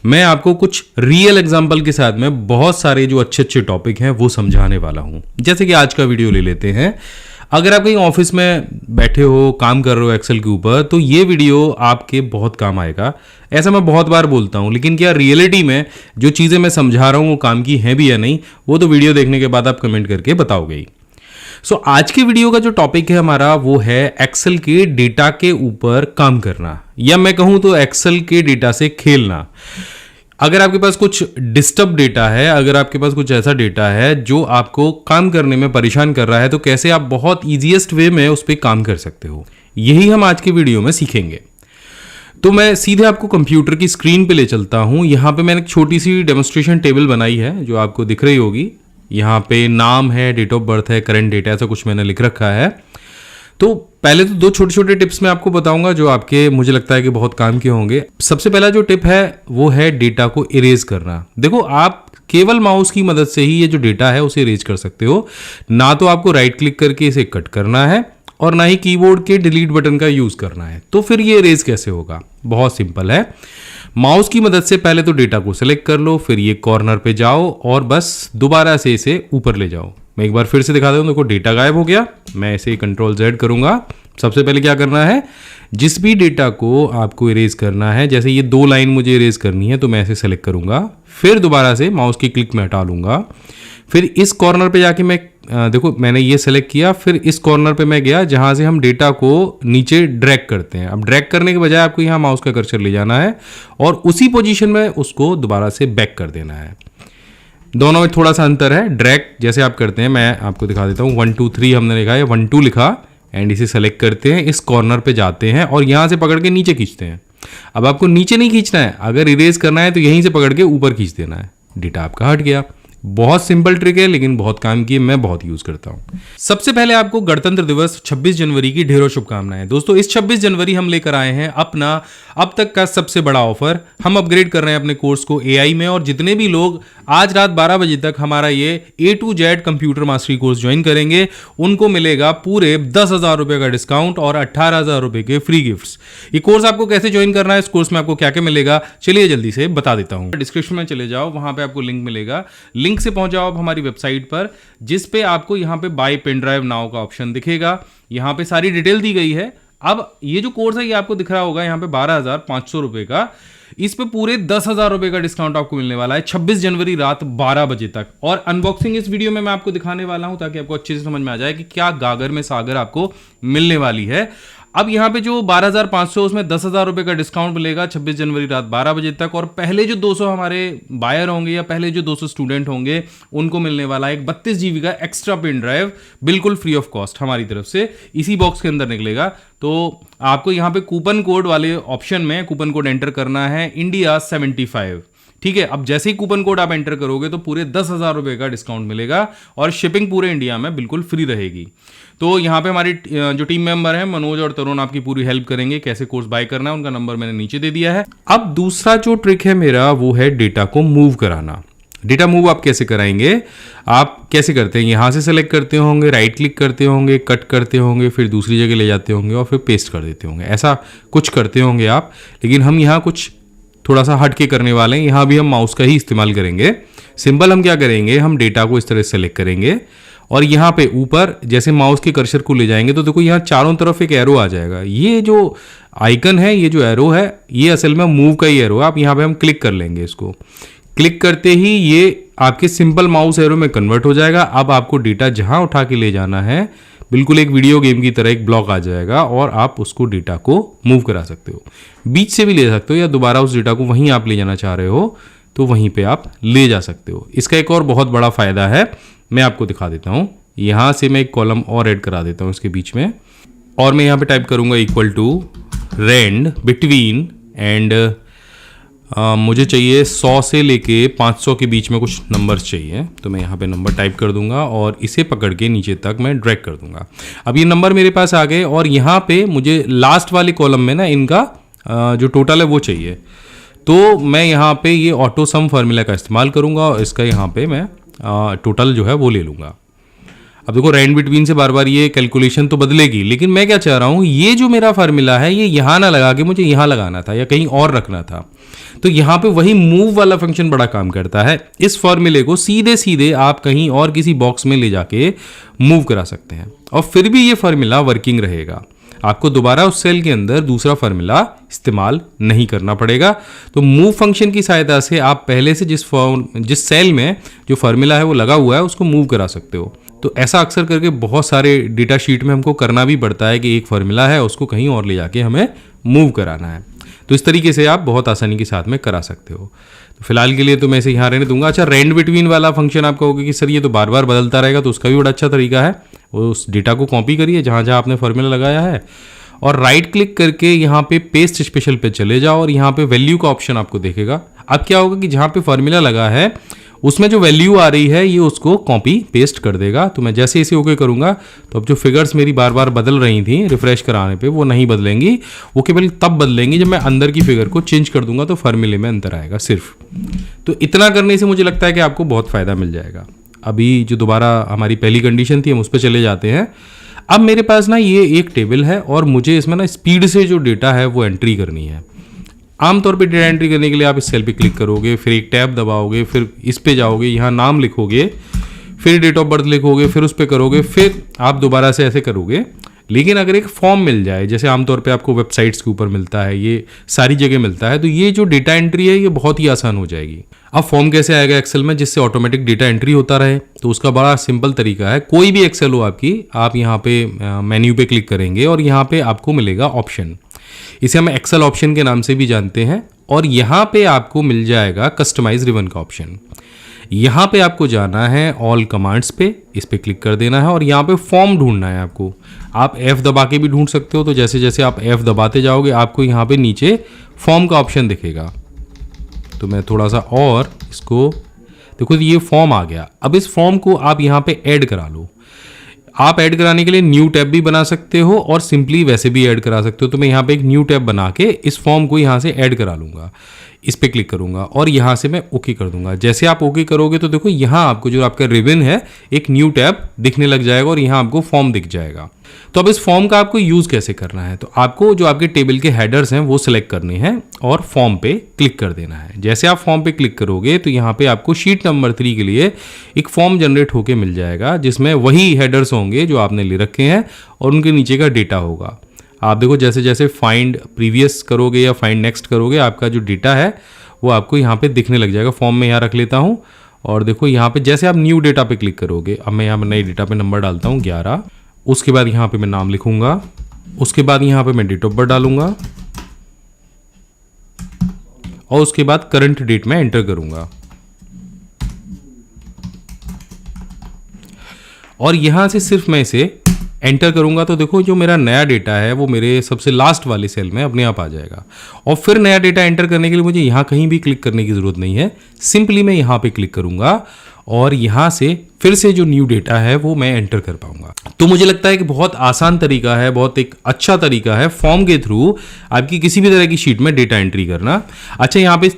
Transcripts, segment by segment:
मैं आपको कुछ रियल एग्जांपल के साथ में बहुत सारे जो अच्छे अच्छे टॉपिक हैं वो समझाने वाला हूं। जैसे कि आज का वीडियो ले लेते हैं। अगर आप कहीं ऑफिस में बैठे हो, काम कर रहे हो एक्सेल के ऊपर, तो ये वीडियो आपके बहुत काम आएगा। ऐसा मैं बहुत बार बोलता हूँ, लेकिन क्या रियलिटी में जो चीज़ें मैं समझा रहा हूँ वो काम की हैं भी या नहीं, वो तो वीडियो देखने के बाद आप कमेंट करके बताओगे ही। आज की वीडियो का जो टॉपिक है हमारा वो है एक्सेल के डेटा के ऊपर काम करना, या मैं कहूं तो एक्सेल के डेटा से खेलना। अगर आपके पास कुछ डिस्टर्ब डेटा है, अगर आपके पास कुछ ऐसा डेटा है जो आपको काम करने में परेशान कर रहा है, तो कैसे आप बहुत ईजीएस्ट वे में उस पर काम कर सकते हो, यही हम आज की वीडियो में सीखेंगे। तो मैं सीधे आपको कंप्यूटर की स्क्रीन पे ले चलता हूं। यहां पे मैंने एक छोटी सी डेमोन्स्ट्रेशन टेबल बनाई है जो आपको दिख रही होगी। यहाँ पे नाम है, डेट ऑफ बर्थ है, करंट डेटा, ऐसा कुछ मैंने लिख रखा है। तो पहले तो दो छोटे छोटे टिप्स मैं आपको बताऊंगा जो आपके मुझे लगता है कि बहुत काम के होंगे। सबसे पहला जो टिप है वो है डेटा को इरेज करना। देखो, आप केवल माउस की मदद से ही ये जो डेटा है उसे इरेज कर सकते हो। ना तो आपको राइट क्लिक करके इसे कट करना है और ना ही कीबोर्ड के डिलीट बटन का यूज करना है। तो फिर ये इरेज कैसे होगा? बहुत सिंपल है। माउस की मदद से पहले तो डेटा को सिलेक्ट कर लो, फिर ये कॉर्नर पे जाओ और बस दोबारा से इसे ऊपर ले जाओ। मैं एक बार फिर से दिखा दूं, देखो डेटा गायब हो गया। मैं इसे कंट्रोल Z करूंगा। सबसे पहले क्या करना है, जिस भी डेटा को आपको इरेज करना है, जैसे ये 2 लाइन मुझे इरेज करनी है तो मैं इसे सेलेक्ट करूंगा, फिर दोबारा से माउस की क्लिक में हटा लूंगा। फिर इस कॉर्नर पे जाके मैं देखो मैंने ये सेलेक्ट किया, फिर इस कॉर्नर पे मैं गया जहां से हम डेटा को नीचे ड्रैग करते हैं। अब ड्रैग करने के बजाय आपको यहाँ माउस का कर्सर ले जाना है और उसी पोजीशन में उसको दोबारा से बैक कर देना है। दोनों में थोड़ा सा अंतर है। ड्रैग जैसे आप करते हैं, मैं आपको दिखा देता हूँ। 1 2 3 हमने लिखा है, 1 2 लिखा एंड इसे सेलेक्ट करते हैं, इस कॉर्नर पे जाते हैं और यहाँ से पकड़ के नीचे खींचते हैं। अब आपको नीचे नहीं खींचना है, अगर इरेज करना है तो यहीं से पकड़ के ऊपर खींच देना है। डेटा आपका हट गया। बहुत सिंपल ट्रिक है लेकिन बहुत काम की है, मैं बहुत यूज करता हूं। सबसे पहले आपको गणतंत्र दिवस 26 जनवरी की ढेरों शुभकामनाएं। दोस्तों, इस 26 जनवरी हम लेकर आए हैं अपना अब तक का सबसे बड़ा ऑफर। हम अपग्रेड कर रहे हैं अपने कोर्स को AI में, और जितने भी लोग आज रात 12 बजे तक हमारा ये A to Z computer mastery course join करेंगे, उनको मिलेगा पूरे 10,000 रुपए का डिस्काउंट और 18,000 रुपए के फ्री गिफ्ट्स। ये कोर्स आपको कैसे ज्वाइन करना है, इस कोर्स में आपको क्या क्या मिलेगा, चलिए जल्दी से बता देता हूं। डिस्क्रिप्शन में चले जाओ, वहां पे आपको लिंक मिलेगा। लिंक से पहुंच जाओ आप हमारी वेबसाइट पर, जिस पे आपको यहाँ पे बाय पेन ड्राइव नाउ का ऑप्शन दिखेगा। यहाँ पे सारी डिटेल दी गई है। अब ये जो कोर्स है ये आपको दिख रहा होगा यहाँ पे 12,500 रुपए का, इस पे पूरे 10,000 रुपए का डिस्काउंट आपको मिलने वाला है 26 जनवरी रात 12 बजे तक। और अनबॉक्सिंग इस वीडियो में मैं आपको दिखाने वाला हूं ताकि आपको अच्छे से समझ में आ जाए कि क्या गागर में सागर आपको मिलने वाली है। अब यहाँ पे जो 12,500 उसमें 10,000 रुपए का डिस्काउंट मिलेगा 26 जनवरी रात 12 बजे तक, और पहले जो 200 हमारे बायर होंगे या पहले जो 200 स्टूडेंट होंगे उनको मिलने वाला है एक 32 GB का एक्स्ट्रा पेन ड्राइव, बिल्कुल फ्री ऑफ कॉस्ट हमारी तरफ से। इसी बॉक्स के अंदर निकलेगा। तो आपको यहाँ पे कूपन कोड वाले ऑप्शन में कूपन कोड एंटर करना है India 75। ठीक है, अब जैसे ही कूपन कोड आप एंटर करोगे तो पूरे 10,000 रुपए का डिस्काउंट मिलेगा और शिपिंग पूरे इंडिया में बिल्कुल फ्री रहेगी। तो यहाँ पे हमारी जो टीम मेंबर हैं मनोज और तरुण आपकी पूरी हेल्प करेंगे कैसे कोर्स बाय करना है, उनका नंबर मैंने नीचे दे दिया है। अब दूसरा जो ट्रिक है मेरा वो है डेटा को मूव कराना। डेटा मूव आप कैसे कराएंगे, आप कैसे करते हैं, यहाँ से सेलेक्ट करते होंगे, राइट क्लिक करते होंगे, कट करते होंगे, फिर दूसरी जगह ले जाते होंगे और फिर पेस्ट कर देते होंगे, ऐसा कुछ करते होंगे आप। लेकिन हम यहाँ कुछ थोड़ा सा हट के करने वाले हैं। यहाँ भी हम माउस का ही इस्तेमाल करेंगे। सिंपल हम क्या करेंगे, हम डेटा को इस तरह सेलेक्ट करेंगे और यहाँ पे ऊपर जैसे माउस के कर्सर को ले जाएंगे तो देखो यहाँ चारों तरफ एक एरो आ जाएगा। ये जो आइकन है, ये जो एरो है, ये असल में मूव का ही एरो है। आप यहाँ पे हम क्लिक कर लेंगे। इसको क्लिक करते ही ये आपके सिंपल माउस एरो में कन्वर्ट हो जाएगा। अब आपको डेटा जहाँ उठा के ले जाना है, बिल्कुल एक वीडियो गेम की तरह एक ब्लॉक आ जाएगा और आप उसको डेटा को मूव करा सकते हो। बीच से भी ले सकते हो या दोबारा उस डेटा को वहीं आप ले जाना चाह रहे हो तो वहीं पे आप ले जा सकते हो। इसका एक और बहुत बड़ा फायदा है, मैं आपको दिखा देता हूँ। यहाँ से मैं एक कॉलम और ऐड करा देता हूँ इसके बीच में, और मैं यहाँ पे टाइप करूँगा equal to rand between and मुझे चाहिए 100 से लेके 500 के बीच में कुछ नंबर्स चाहिए। तो मैं यहाँ पे नंबर टाइप कर दूंगा और इसे पकड़ के नीचे तक मैं ड्रैग कर दूंगा। अब ये नंबर मेरे पास आ गए और यहाँ पे मुझे लास्ट वाले कॉलम में ना इनका जो टोटल है वो चाहिए। तो मैं यहाँ पे ये ऑटो सम फार्मूला का इस्तेमाल करूँगा और इसका यहाँ पे मैं टोटल जो है वो ले लूँगा। अब देखो रैंड बिटवीन से बार बार ये कैलकुलेशन तो बदलेगी, लेकिन मैं क्या चाह रहा हूँ, ये जो मेरा फार्मूला है ये यहाँ ना लगा के मुझे यहाँ लगाना था या कहीं और रखना था। तो यहाँ पे वही मूव वाला फंक्शन बड़ा काम करता है। इस फॉर्मूले को सीधे सीधे आप कहीं और किसी बॉक्स में ले जाके मूव करा सकते हैं और फिर भी ये फार्मूला वर्किंग रहेगा। आपको दोबारा उस सेल के अंदर दूसरा फार्मूला इस्तेमाल नहीं करना पड़ेगा। तो मूव फंक्शन की सहायता से आप पहले से जिस सेल में जो फार्मूला है वो लगा हुआ है उसको मूव करा सकते हो। तो ऐसा अक्सर करके बहुत सारे डेटा शीट में हमको करना भी पड़ता है कि एक फार्मूला है उसको कहीं और ले जाके हमें मूव कराना है। तो इस तरीके से आप बहुत आसानी के साथ में करा सकते हो। तो फिलहाल के लिए तो मैं इसे यहाँ रहने दूंगा। अच्छा, रैंड बिटवीन वाला फंक्शन आप कहोगे कि सर ये तो बार बार बदलता रहेगा, तो उसका भी बड़ा अच्छा तरीका है। उस डेटा को कॉपी करिए जहाँ जहाँ आपने फार्मूला लगाया है और राइट क्लिक करके यहाँ पे पेस्ट स्पेशल पे चले जाओ और यहाँ पे वैल्यू का ऑप्शन आपको देखेगा। अब क्या होगा कि जहाँ पे फार्मूला लगा है उसमें जो वैल्यू आ रही है ये उसको कॉपी पेस्ट कर देगा। तो मैं जैसे इसे ओके करूंगा तो अब जो फिगर्स मेरी बार बार बदल रही थी रिफ्रेश कराने पे वो नहीं बदलेंगी, वो केवल तब बदलेंगी जब मैं अंदर की फिगर को चेंज कर दूंगा तो फार्मूले में अंतर आएगा सिर्फ। तो इतना करने से मुझे लगता है कि आपको बहुत फ़ायदा मिल जाएगा। अभी जो दोबारा हमारी पहली कंडीशन थी हम उस पर चले जाते हैं। अब मेरे पास ना ये एक टेबल है और मुझे इसमें ना स्पीड से जो डेटा है वो एंट्री करनी है। आमतौर पे डेटा एंट्री करने के लिए आप इस सेल पे क्लिक करोगे, फिर एक टैब दबाओगे, फिर इस पे जाओगे, यहाँ नाम लिखोगे, फिर डेट ऑफ बर्थ लिखोगे, फिर उस पे करोगे, फिर आप दोबारा से ऐसे करोगे। लेकिन अगर एक फॉर्म मिल जाए, जैसे आमतौर पे आपको वेबसाइट्स के ऊपर मिलता है, ये सारी जगह मिलता है, तो ये जो डेटा एंट्री है ये बहुत ही आसान हो जाएगी। अब फॉर्म कैसे आएगा एक्सेल में जिससे ऑटोमेटिक डेटा एंट्री होता रहे? तो उसका बड़ा सिंपल तरीका है। कोई भी एक्सेल हो आपकी, आप यहाँ पे मेन्यू पे क्लिक करेंगे और यहाँ पे आपको मिलेगा ऑप्शन। इसे हम एक्सेल ऑप्शन के नाम से भी जानते हैं। और यहाँ पे आपको मिल जाएगा कस्टमाइज रिबन का ऑप्शन। यहाँ पे आपको जाना है ऑल कमांड्स पे, इस पे क्लिक कर देना है और यहाँ पे फॉर्म ढूंढना है आपको। आप F दबा के भी ढूंढ सकते हो। तो जैसे जैसे आप F दबाते जाओगे आपको यहाँ पे नीचे फॉर्म का ऑप्शन दिखेगा। तो मैं थोड़ा सा और इसको देखो, ये फॉर्म आ गया। अब इस फॉर्म को आप यहाँ पे ऐड करा लो। आप ऐड कराने के लिए न्यू टैब भी बना सकते हो और सिंपली वैसे भी ऐड करा सकते हो। तो मैं यहाँ पे एक न्यू टैब बना के इस फॉर्म को यहाँ से ऐड करा लूँगा। इस पे क्लिक करूँगा और यहाँ से मैं ओके कर दूंगा। जैसे आप ओके करोगे तो देखो यहाँ आपको जो आपका रिबन है एक न्यू टैब दिखने लग जाएगा और यहाँ आपको फॉर्म दिख जाएगा। तो अब इस फॉर्म का आपको यूज़ कैसे करना है? तो आपको जो आपके टेबल के हेडर्स हैं वो सिलेक्ट करने हैं और फॉर्म पे क्लिक कर देना है। जैसे आप फॉर्म पे क्लिक करोगे तो यहाँ पे आपको शीट नंबर 3 के लिए एक फॉर्म जनरेट होके मिल जाएगा जिसमें वही हेडर्स होंगे जो आपने ले रखे हैं और उनके नीचे का डेटा होगा। आप देखो जैसे जैसे फाइंड प्रीवियस करोगे या फाइंड नेक्स्ट करोगे आपका जो डेटा है वो आपको यहाँ पे दिखने लग जाएगा। फॉर्म में यहाँ रख लेता हूँ और देखो यहाँ पे जैसे आप न्यू डेटा पे क्लिक करोगे, अब मैं यहाँ पे नई डेटा पे नंबर डालता हूँ 11। उसके बाद यहाँ पे मैं नाम लिखूंगा, उसके बाद यहाँ पे मैं डेट ऑफ बर्थ डालूंगा और उसके बाद करंट डेट में एंटर करूंगा। और यहाँ से सिर्फ मैं इसे एंटर करूंगा तो देखो जो मेरा नया डेटा है वो मेरे सबसे लास्ट वाले सेल में अपने आप आ जाएगा। और फिर नया डेटा एंटर करने के लिए मुझे यहाँ कहीं भी क्लिक करने की ज़रूरत नहीं है। सिंपली मैं यहाँ पे क्लिक करूंगा और यहाँ से फिर से जो न्यू डेटा है वो मैं एंटर कर पाऊंगा। तो मुझे लगता है कि बहुत आसान तरीका है, बहुत एक अच्छा तरीका है फॉर्म के थ्रू आपकी किसी भी तरह की शीट में डेटा एंट्री करना। अच्छा, यहाँ पे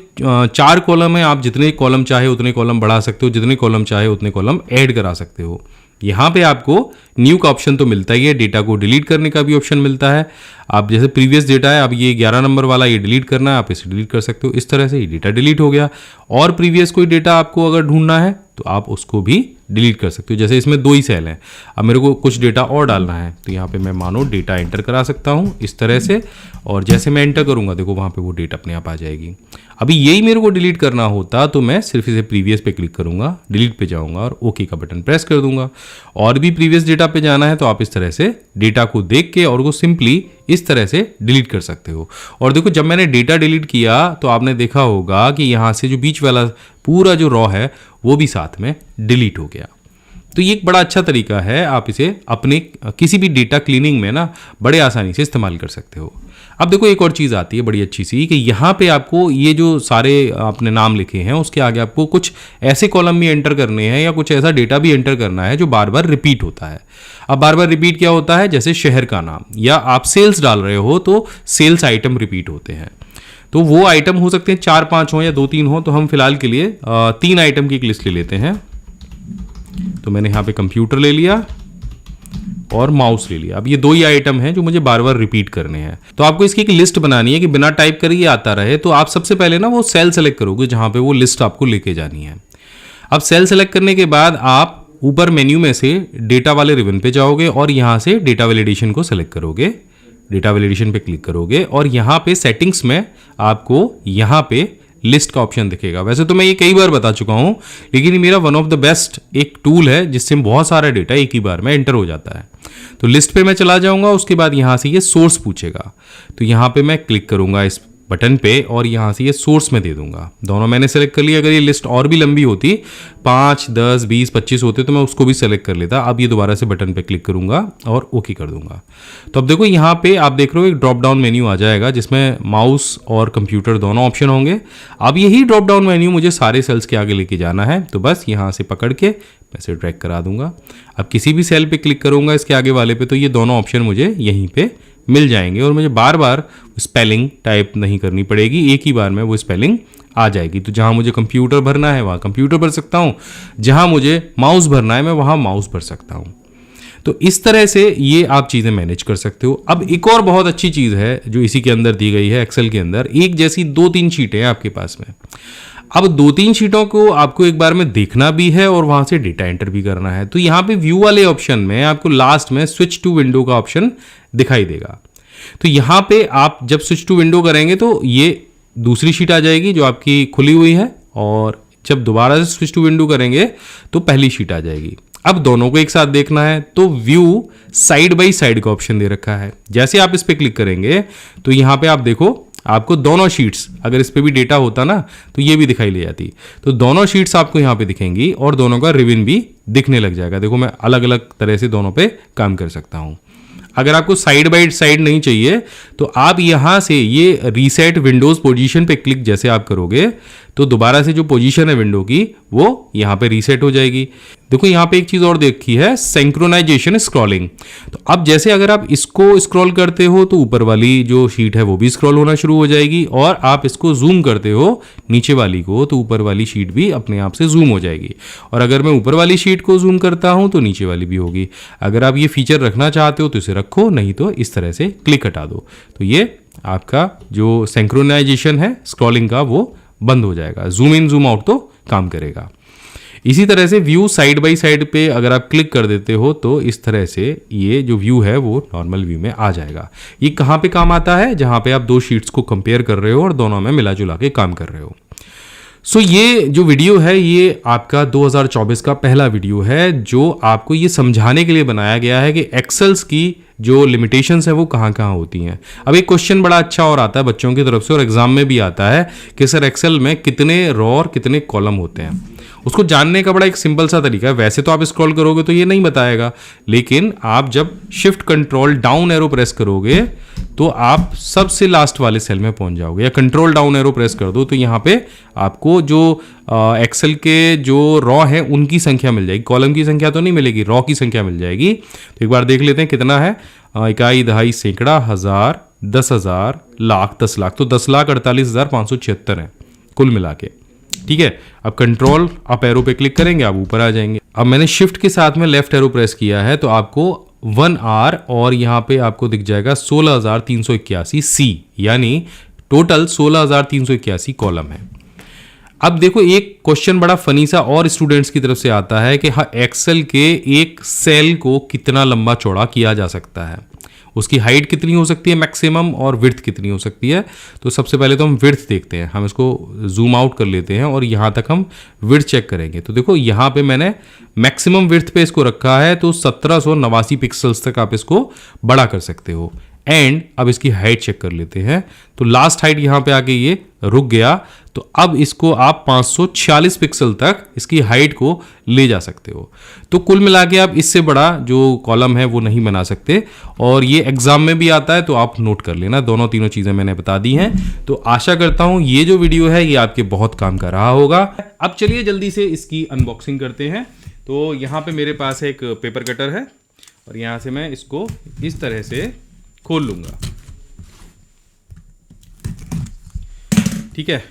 4 कॉलम है, आप जितने कॉलम चाहे उतने कॉलम बढ़ा सकते हो, जितने कॉलम चाहे उतने कॉलम ऐड करा सकते हो। यहाँ पे आपको न्यू का ऑप्शन तो मिलता ही है, डेटा को डिलीट करने का भी ऑप्शन मिलता है। आप जैसे प्रीवियस डेटा है, अब ये 11 नंबर वाला ये डिलीट करना है, आप इसे डिलीट कर सकते हो। इस तरह से ये डेटा डिलीट हो गया। और प्रीवियस कोई डेटा आपको अगर ढूंढना है तो आप उसको भी डिलीट कर सकते हो। जैसे इसमें 2 ही सेल हैं, अब मेरे को कुछ डेटा और डालना है तो यहाँ पे मैं मानो डेटा एंटर करा सकता हूँ इस तरह से। और जैसे मैं एंटर करूँगा देखो वहाँ पे वो डेटा अपने आप आ जाएगी। अभी यही मेरे को डिलीट करना होता तो मैं सिर्फ इसे प्रीवियस पे क्लिक करूँगा, डिलीट पे जाऊँगा और ओके का बटन प्रेस कर दूंगा। और भी प्रीवियस डेटा पे जाना है तो आप इस तरह से डेटा को देख के और वो सिंपली इस तरह से डिलीट कर सकते हो। और देखो जब मैंने डेटा डिलीट किया तो आपने देखा होगा कि यहाँ से जो बीच वाला पूरा जो रॉ है वो भी साथ में डिलीट हो गया। तो ये एक बड़ा अच्छा तरीका है, आप इसे अपने किसी भी डेटा क्लीनिंग में ना बड़े आसानी से इस्तेमाल कर सकते हो। अब देखो एक और चीज़ आती है बड़ी अच्छी सी कि यहाँ पे आपको ये जो सारे आपने नाम लिखे हैं उसके आगे आपको कुछ ऐसे कॉलम भी एंटर करने हैं या कुछ ऐसा डेटा भी एंटर करना है जो बार बार रिपीट होता है। अब बार बार रिपीट क्या होता है? जैसे शहर का नाम या आप सेल्स डाल रहे हो तो सेल्स आइटम रिपीट होते हैं। तो वो आइटम हो सकते हैं 4-5 हो या 2-3 हो। तो हम फिलहाल के लिए 3 आइटम की एक लिस्ट ले लेते हैं। तो मैंने यहाँ पे कंप्यूटर ले लिया और माउस ले लिया। अब ये 2 ही आइटम हैं जो मुझे बार बार रिपीट करने हैं। तो आपको इसकी एक लिस्ट बनानी है कि बिना टाइप करे ये आता रहे। तो आप सबसे पहले ना वो सेल सेलेक्ट करोगे जहां पे वो लिस्ट आपको लेके जानी है। अब सेल सेलेक्ट करने के बाद आप ऊपर मेन्यू में से डेटा वाले रिबन पे जाओगे और यहां से डेटा वैलिडेशन को सेलेक्ट करोगे। डेटा वैलिडेशन पे क्लिक करोगे और यहां पे सेटिंग्स में आपको यहां पे लिस्ट का ऑप्शन दिखेगा। वैसे तो मैं ये कई बार बता चुका हूं, लेकिन ये मेरा वन ऑफ द बेस्ट एक टूल है जिससे बहुत सारा डेटा एक ही बार में एंटर हो जाता है। तो लिस्ट पे मैं चला जाऊंगा, उसके बाद यहां से ये सोर्स पूछेगा, तो यहां पे मैं क्लिक करूंगा इस बटन पे और यहां से ये सोर्स में दे दूंगा। दोनों मैंने सेलेक्ट कर लिया। अगर ये लिस्ट और भी लंबी होती, 5, 10, 20, 25 होते तो मैं उसको भी सेलेक्ट कर लेता। अब ये दोबारा से बटन पे क्लिक करूंगा और ओके कर दूंगा। तो अब देखो यहाँ पे आप देख रहे हो एक ड्रॉप डाउन मेन्यू आ जाएगा जिसमें माउस और कंप्यूटर दोनों ऑप्शन होंगे। अब यही ड्रॉप डाउन मेन्यू मुझे सारे सेल्स के आगे लेके जाना है, तो बस यहाँ से पकड़ के मैं इसे ड्रैग करा दूंगा। अब किसी भी सेल पे क्लिक करूंगा इसके आगे वाले पे, तो ये दोनों ऑप्शन मुझे यहीं पे मिल जाएंगे और मुझे बार बार स्पेलिंग टाइप नहीं करनी पड़ेगी, एक ही बार में वो स्पेलिंग आ जाएगी। तो जहां मुझे कंप्यूटर भरना है वहां कंप्यूटर भर सकता हूं, जहां मुझे माउस भरना है मैं वहां माउस भर सकता हूं। तो इस तरह से ये आप चीज़ें मैनेज कर सकते हो। अब एक और बहुत अच्छी चीज़ है जो इसी के अंदर दी गई है एक्सेल के अंदर, एक जैसी 2-3 शीटें हैं आपके पास में। अब 2-3 शीटों को आपको एक बार में देखना भी है और वहां से डेटा एंटर भी करना है। तो यहाँ पे व्यू वाले ऑप्शन में आपको लास्ट में स्विच टू विंडो का ऑप्शन दिखाई देगा। तो यहाँ पे आप जब स्विच टू विंडो करेंगे तो ये दूसरी शीट आ जाएगी जो आपकी खुली हुई है, और जब दोबारा से स्विच टू विंडो करेंगे तो पहली शीट आ जाएगी। अब दोनों को एक साथ देखना है तो व्यू साइड बाई साइड का ऑप्शन दे रखा है। जैसे आप इस पे क्लिक करेंगे तो यहाँ पे आप देखो आपको दोनों शीट्स, अगर इस पे भी डेटा होता ना तो ये भी दिखाई ले जाती। तो दोनों शीट्स आपको यहाँ पे दिखेंगी और दोनों का रिबन भी दिखने लग जाएगा। देखो मैं अलग अलग तरह से दोनों पे काम कर सकता हूँ। अगर आपको साइड बाई साइड नहीं चाहिए तो आप यहाँ से ये रीसेट विंडोज पोजीशन पे क्लिक जैसे आप करोगे तो दोबारा से जो पोजीशन है विंडो की वो यहाँ पे रीसेट हो जाएगी। देखो यहाँ पे एक चीज़ और देखी है, सिंक्रोनाइजेशन स्क्रॉलिंग। तो अब जैसे अगर आप इसको स्क्रॉल करते हो तो ऊपर वाली जो शीट है वो भी स्क्रॉल होना शुरू हो जाएगी, और आप इसको जूम करते हो नीचे वाली को तो ऊपर वाली शीट भी अपने आप से जूम हो जाएगी। और अगर मैं ऊपर वाली शीट को जूम करता हूँ तो नीचे वाली भी होगी। अगर आप ये फीचर रखना चाहते हो तो इसे रखो, नहीं तो इस तरह से क्लिक हटा दो। तो ये आपका जो सिंक्रोनाइजेशन है स्क्रॉलिंग का वो बंद हो जाएगा। जूम इन जूम आउट तो काम करेगा। इसी तरह से व्यू साइड बाई साइड पे अगर आप क्लिक कर देते हो तो इस तरह से ये जो व्यू है वो नॉर्मल व्यू में आ जाएगा। ये कहाँ पे काम आता है? जहां पे आप 2 शीट्स को कंपेयर कर रहे हो और दोनों में मिला जुला के काम कर रहे हो। सो ये जो वीडियो है ये आपका 2024 का पहला वीडियो है जो आपको ये समझाने के लिए बनाया गया है कि एक्सेल्स की जो लिमिटेशंस है वो कहाँ कहाँ होती हैं। अब एक क्वेश्चन बड़ा अच्छा और आता है बच्चों की तरफ से और एग्जाम में भी आता है कि सर एक्सेल में कितने रो और कितने कॉलम होते हैं। उसको जानने का बड़ा एक सिंपल सा तरीका है। वैसे तो आप स्क्रॉल करोगे तो ये नहीं बताएगा, लेकिन आप जब shift control down arrow press करोगे तो आप सबसे लास्ट वाले सेल में पहुंच जाओगे, या कंट्रोल डाउन एरो प्रेस कर दो तो यहाँ पे आपको जो एक्सेल के जो रॉ हैं उनकी संख्या मिल जाएगी। कॉलम की संख्या तो नहीं मिलेगी, रॉ की संख्या मिल जाएगी। तो एक बार देख लेते हैं कितना है। इकाई, दहाई, सैकड़ा, हजार, 10,000, लाख, 10 लाख। तो 10,48,576 है कुल मिला के। ठीक है, अब कंट्रोल अप एरो पे क्लिक करेंगे आप ऊपर आ जाएंगे। अब मैंने शिफ्ट के साथ में लेफ्ट एरो प्रेस किया है तो आपको 1 आर और यहाँ पे आपको दिख जाएगा 16,381 सी, यानी टोटल 16,381 कॉलम है। अब देखो एक क्वेश्चन बड़ा फनी सा और स्टूडेंट्स की तरफ से आता है कि हाँ एक्सेल के एक सेल को कितना लंबा चौड़ा किया जा सकता है, उसकी हाइट कितनी हो सकती है मैक्सिमम और विड्थ कितनी हो सकती है। तो सबसे पहले तो हम विड्थ देखते हैं, हम इसको जूम आउट कर लेते हैं और यहाँ तक हम विड्थ चेक करेंगे। तो देखो यहाँ पे मैंने मैक्सिमम विड्थ पे इसको रखा है तो 1789 पिक्सल्स तक आप इसको बड़ा कर सकते हो। एंड अब इसकी हाइट चेक कर लेते हैं तो लास्ट हाइट यहाँ पे आके ये रुक गया, तो अब इसको आप 546 पिक्सल तक इसकी हाइट को ले जा सकते हो। तो कुल मिला के आप इससे बड़ा जो कॉलम है वो नहीं बना सकते, और ये एग्जाम में भी आता है तो आप नोट कर लेना। दोनों तीनों चीजें मैंने बता दी हैं। तो आशा करता हूं ये जो वीडियो है ये आपके बहुत काम का रहा होगा। अब चलिए जल्दी से इसकी अनबॉक्सिंग करते हैं। तो यहाँ पे मेरे पास एक पेपर कटर है और यहाँ से मैं इसको इस तरह से खोल लूंगा। ठीक है,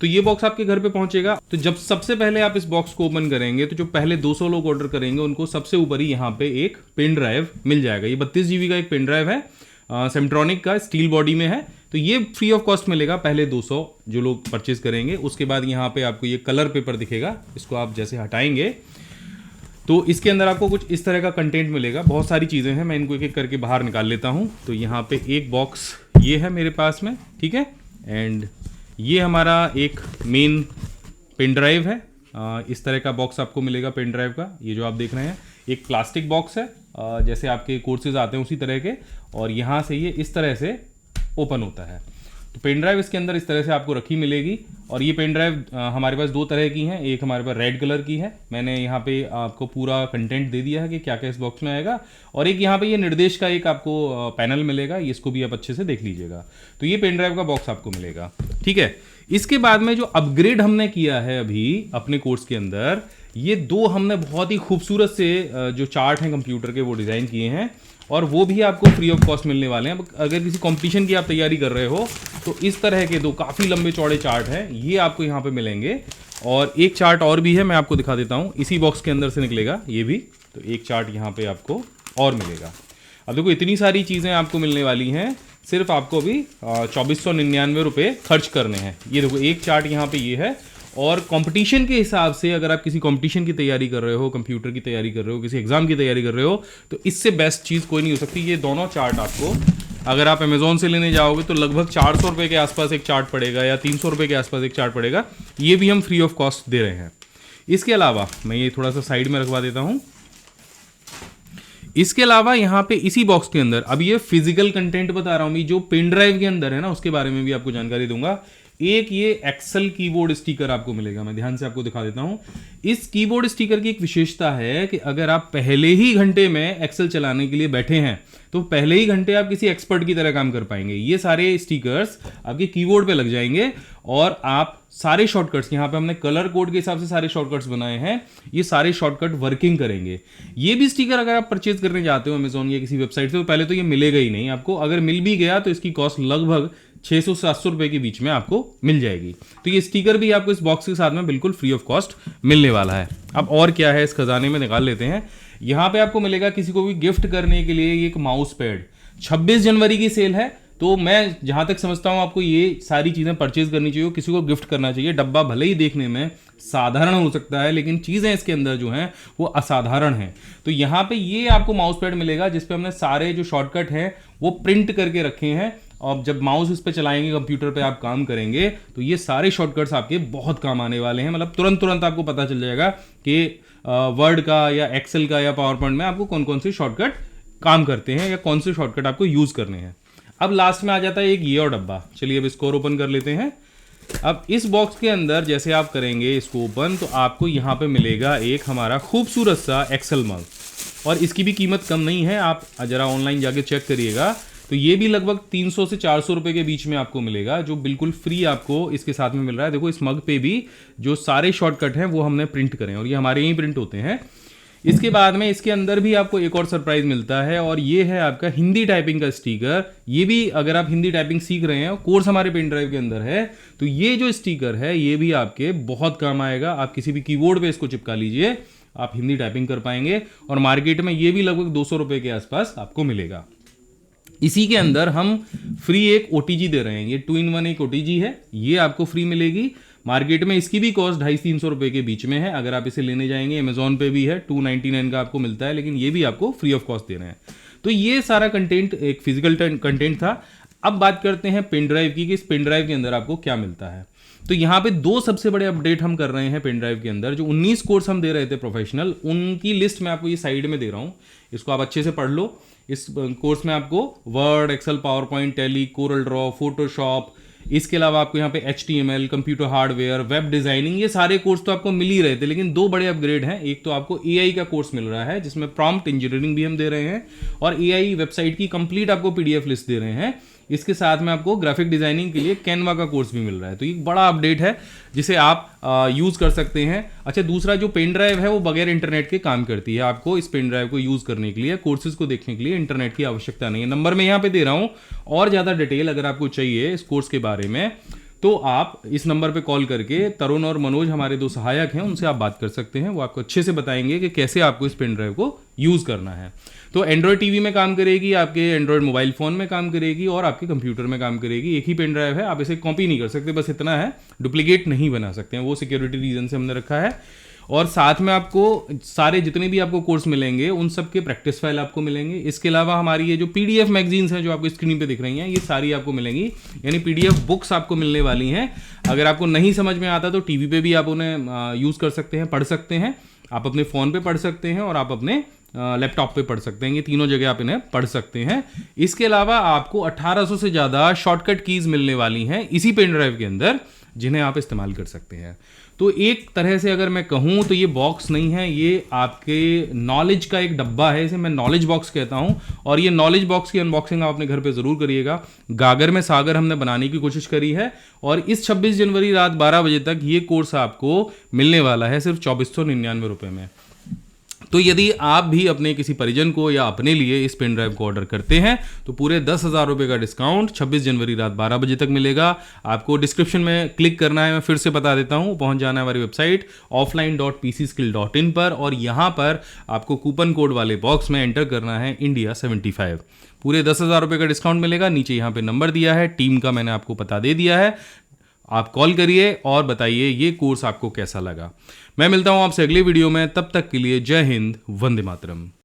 तो ये बॉक्स आपके घर पे पहुंचेगा। तो जब सबसे पहले आप इस बॉक्स को ओपन करेंगे तो जो पहले 200 लोग ऑर्डर करेंगे उनको सबसे ऊपर ही यहाँ पे एक पेन ड्राइव मिल जाएगा। ये 32 GB का एक पेन ड्राइव है, सेमट्रॉनिक का, स्टील बॉडी में है। तो ये फ्री ऑफ कॉस्ट मिलेगा पहले 200 जो लोग परचेज करेंगे। उसके बाद यहाँ पे आपको ये कलर पेपर दिखेगा, इसको आप जैसे हटाएंगे तो इसके अंदर आपको कुछ इस तरह का कंटेंट मिलेगा। बहुत सारी चीज़ें हैं, मैं इनको एक एक करके बाहर निकाल लेता हूँ। तो यहाँ पे एक बॉक्स ये है मेरे पास में, ठीक है। एंड ये हमारा एक मेन पेन ड्राइव है। इस तरह का बॉक्स आपको मिलेगा पेन ड्राइव का, ये जो आप देख रहे हैं। एक प्लास्टिक बॉक्स है, जैसे आपके कोर्सेज आते हैं उसी तरह के, और यहाँ से ये इस तरह से ओपन होता है। तो पेन ड्राइव इसके अंदर इस तरह से आपको रखी मिलेगी। और ये पेन ड्राइव हमारे पास 2 तरह की हैं, एक हमारे पास रेड कलर की है, मैंने यहाँ पे आपको पूरा कंटेंट दे दिया है कि क्या क्या इस बॉक्स में आएगा। और एक यहाँ पे ये निर्देश का एक आपको पैनल मिलेगा, इसको भी आप अच्छे से देख लीजिएगा। तो ये पेन ड्राइव का बॉक्स आपको मिलेगा, ठीक है। इसके बाद में जो अपग्रेड हमने किया है अभी अपने कोर्स के अंदर, ये 2 हमने बहुत ही खूबसूरत से जो चार्ट हैं कंप्यूटर के वो डिज़ाइन किए हैं, और वो भी आपको फ्री ऑफ कॉस्ट मिलने वाले हैं। अगर किसी कंपटीशन की आप तैयारी कर रहे हो तो इस तरह के 2 काफ़ी लंबे चौड़े चार्ट हैं, ये आपको यहाँ पे मिलेंगे। और एक चार्ट और भी है, मैं आपको दिखा देता हूँ, इसी बॉक्स के अंदर से निकलेगा ये भी। तो एक चार्ट यहाँ पे आपको और मिलेगा। अब देखो इतनी सारी चीज़ें आपको मिलने वाली हैं, सिर्फ आपको अभी 2499 रुपये खर्च करने हैं। ये देखो एक चार्ट यहाँ पे ये है। और कंपटीशन के हिसाब से अगर आप किसी कंपटीशन की तैयारी कर रहे हो, कंप्यूटर की तैयारी कर रहे हो, किसी एग्जाम की तैयारी कर रहे हो, तो इससे बेस्ट चीज़ कोई नहीं हो सकती। ये दोनों चार्ट आपको अगर आप अमेजोन से लेने जाओगे तो लगभग 400 रुपये के आसपास एक चार्ट पड़ेगा, या 300 रुपये के आसपास एक चार्ट पड़ेगा। ये भी हम फ्री ऑफ कॉस्ट दे रहे हैं। इसके अलावा मैं ये थोड़ा सा साइड में रखवा देता हूँ। इसके अलावा यहाँ पे इसी बॉक्स के अंदर, अब ये फिजिकल कंटेंट बता रहा हूँ, जो पेन ड्राइव के अंदर है ना, उसके बारे में भी आपको जानकारी दूंगा। एक ये एक्सेल कीबोर्ड स्टिकर आपको मिलेगा, मैं ध्यान से आपको दिखा देता हूं। इस कीबोर्ड स्टिकर की एक विशेषता है कि अगर आप पहले ही घंटे में एक्सेल चलाने के लिए बैठे हैं तो पहले ही घंटे आप किसी एक्सपर्ट की तरह काम कर पाएंगे। ये सारे स्टिकर्स आपके कीबोर्ड पे लग जाएंगे और आप सारे शॉर्टकट्स, यहाँ पे हमने कलर कोड के हिसाब से सारे शॉर्टकट्स बनाए हैं, ये सारे शॉर्टकट वर्किंग करेंगे। ये भी स्टिकर अगर आप परचेज करने जाते हो अमेजोन या किसी वेबसाइट से, तो पहले तो ये मिलेगा ही नहीं आपको। अगर मिल भी गया तो इसकी कॉस्ट लगभग 600-700 रुपए के बीच में आपको मिल जाएगी। तो ये स्टिकर भी आपको इस बॉक्स के साथ में बिल्कुल फ्री ऑफ कॉस्ट मिलने वाला है। अब और क्या है इस खजाने में निकाल लेते हैं। यहाँ पे आपको मिलेगा किसी को भी गिफ्ट करने के लिए एक माउस पैड। 26 जनवरी की सेल है, तो मैं जहां तक समझता हूं आपको ये सारी चीजें परचेज करनी चाहिए, किसी को गिफ्ट करना चाहिए। डब्बा भले ही देखने में साधारण हो सकता है, लेकिन चीजें इसके अंदर जो हैं वो असाधारण हैं। तो यहाँ पे ये आपको माउस पैड मिलेगा जिसपे हमने सारे जो शॉर्टकट हैं वो प्रिंट करके रखे हैं। और जब माउस इस पे चलाएंगे, कंप्यूटर पे आप काम करेंगे, तो ये सारे शॉर्टकट्स आपके बहुत काम आने वाले हैं। मतलब तुरंत आपको पता चल जाएगा कि वर्ड का या एक्सेल का या पावर पॉइंट में आपको कौन कौन से शॉर्टकट काम करते हैं या कौन से शॉर्टकट आपको यूज करने हैं। अब लास्ट में आ जाता है एक ये और डब्बा। चलिए अब इसको ओपन कर लेते हैं। अब इस बॉक्स के अंदर जैसे आप करेंगे इसको ओपन, तो आपको यहाँ पे मिलेगा एक हमारा खूबसूरत सा एक्सेल मग, और इसकी भी कीमत कम नहीं है। आप जरा ऑनलाइन जाके चेक करिएगा, तो ये भी लगभग 300 से 400 रुपए के बीच में आपको मिलेगा, जो बिल्कुल फ्री आपको इसके साथ में मिल रहा है। देखो इस मग पे भी जो सारे शॉर्टकट हैं वो हमने प्रिंट करें, और ये हमारे यहीं प्रिंट होते हैं। इसके बाद में इसके अंदर भी आपको एक और सरप्राइज मिलता है, और ये है आपका हिंदी टाइपिंग का स्टिकर। ये भी अगर आप हिंदी टाइपिंग सीख रहे हैं, कोर्स हमारे पेन ड्राइव के अंदर है, तो ये जो स्टिकर है ये भी आपके बहुत काम आएगा। आप किसी भी कीबोर्ड पे इसको चिपका लीजिए, आप हिंदी टाइपिंग कर पाएंगे। और मार्केट में ये भी लगभग 200 रुपए के आसपास आपको मिलेगा। इसी के अंदर हम फ्री एक OTG दे रहे हैं, ये 2-in-1 एक OTG है, ये आपको फ्री मिलेगी। मार्केट में इसकी भी कॉस्ट 250-300 रुपए के बीच में है। अगर आप इसे लेने जाएंगे, अमेजोन पे भी है, 299 का आपको मिलता है, लेकिन ये भी आपको फ्री ऑफ कॉस्ट दे रहे हैं। तो ये सारा कंटेंट एक फिजिकल कंटेंट था। अब बात करते हैं पेन ड्राइव की, कि इस पेन ड्राइव के अंदर आपको क्या मिलता है। तो यहाँ पे 2 सबसे बड़े अपडेट हम कर रहे हैं पेन ड्राइव के अंदर। जो 19 कोर्स हम दे रहे थे प्रोफेशनल, उनकी लिस्ट मैं आपको ये साइड में दे रहा हूँ, इसको आप अच्छे से पढ़ लो। इस कोर्स में आपको Word, Excel, PowerPoint, Tally, Corel Draw, Photoshop, इसके अलावा आपको यहाँ पे HTML, computer hardware, web designing, ये सारे कोर्स तो आपको मिल ही रहे थे, लेकिन 2 बड़े अपग्रेड हैं। एक तो आपको AI का कोर्स मिल रहा है जिसमें प्रॉम्प्ट इंजीनियरिंग भी हम दे रहे हैं, और AI वेबसाइट की कंप्लीट आपको PDF लिस्ट दे रहे हैं। इसके साथ में आपको ग्राफिक डिजाइनिंग के लिए कैनवा का कोर्स भी मिल रहा है। तो ये बड़ा अपडेट है जिसे आप यूज कर सकते हैं। अच्छा, दूसरा जो पेन ड्राइव है वो बगैर इंटरनेट के काम करती है। आपको इस पेन ड्राइव को यूज करने के लिए, कोर्सेज को देखने के लिए इंटरनेट की आवश्यकता नहीं है। नंबर मैं यहाँ पे दे रहा हूँ, और ज्यादा डिटेल अगर आपको चाहिए इस कोर्स के बारे में तो आप इस नंबर पे कॉल करके तरुण और मनोज हमारे 2 सहायक हैं, उनसे आप बात कर सकते हैं। वो आपको अच्छे से बताएंगे कि कैसे आपको इस पेन ड्राइव को यूज़ करना है। तो एंड्रॉयड टीवी में काम करेगी, आपके एंड्रॉयड मोबाइल फ़ोन में काम करेगी और आपके कंप्यूटर में काम करेगी। एक ही पेन ड्राइव है, आप इसे कॉपी नहीं कर सकते, बस इतना है, डुप्लीकेट नहीं बना सकते हैं, वो सिक्योरिटी रीजन से हमने रखा है। और साथ में आपको सारे जितने भी आपको कोर्स मिलेंगे उन सब के प्रैक्टिस फाइल आपको मिलेंगे। इसके अलावा हमारी ये जो पीडीएफ मैगजीन्स हैं जो आपको स्क्रीन पे दिख रही हैं, ये सारी आपको मिलेंगी, यानी पीडीएफ बुक्स आपको मिलने वाली हैं। अगर आपको नहीं समझ में आता तो टीवी पे भी आप उन्हें यूज़ कर सकते हैं, पढ़ सकते हैं, आप अपने फ़ोन पे पढ़ सकते हैं और आप अपने लैपटॉप पे पढ़ सकते हैं। ये तीनों जगह आप इन्हें पढ़ सकते हैं। इसके अलावा आपको 1800 से ज़्यादा शॉर्टकट कीज़ मिलने वाली हैं इसी पेन ड्राइव के अंदर, जिन्हें आप इस्तेमाल कर सकते हैं। तो एक तरह से अगर मैं कहूँ तो ये बॉक्स नहीं है, ये आपके नॉलेज का एक डब्बा है, इसे मैं नॉलेज बॉक्स कहता हूँ। और ये नॉलेज बॉक्स की अनबॉक्सिंग आप अपने घर पे ज़रूर करिएगा। गागर में सागर हमने बनाने की कोशिश करी है और इस 26 जनवरी रात 12 बजे तक ये कोर्स आपको मिलने वाला है सिर्फ 2499 रुपये में। तो यदि आप भी अपने किसी परिजन को या अपने लिए इस पेन ड्राइव को ऑर्डर करते हैं तो पूरे 10,000 रुपये का डिस्काउंट 26 जनवरी रात 12 बजे तक मिलेगा। आपको डिस्क्रिप्शन में क्लिक करना है, मैं फिर से बता देता हूँ, पहुँच जाना है हमारी वेबसाइट offline.pcskill.in पर और यहाँ पर आपको कूपन कोड वाले बॉक्स में एंटर करना है India 75। पूरे 10,000 रुपये का डिस्काउंट मिलेगा। नीचे यहाँ पे नंबर दिया है, टीम का मैंने आपको पता दे दिया है, आप कॉल करिए और बताइए ये कोर्स आपको कैसा लगा। मैं मिलता हूं आपसे अगले वीडियो में, तब तक के लिए जय हिंद, वंदे मातरम।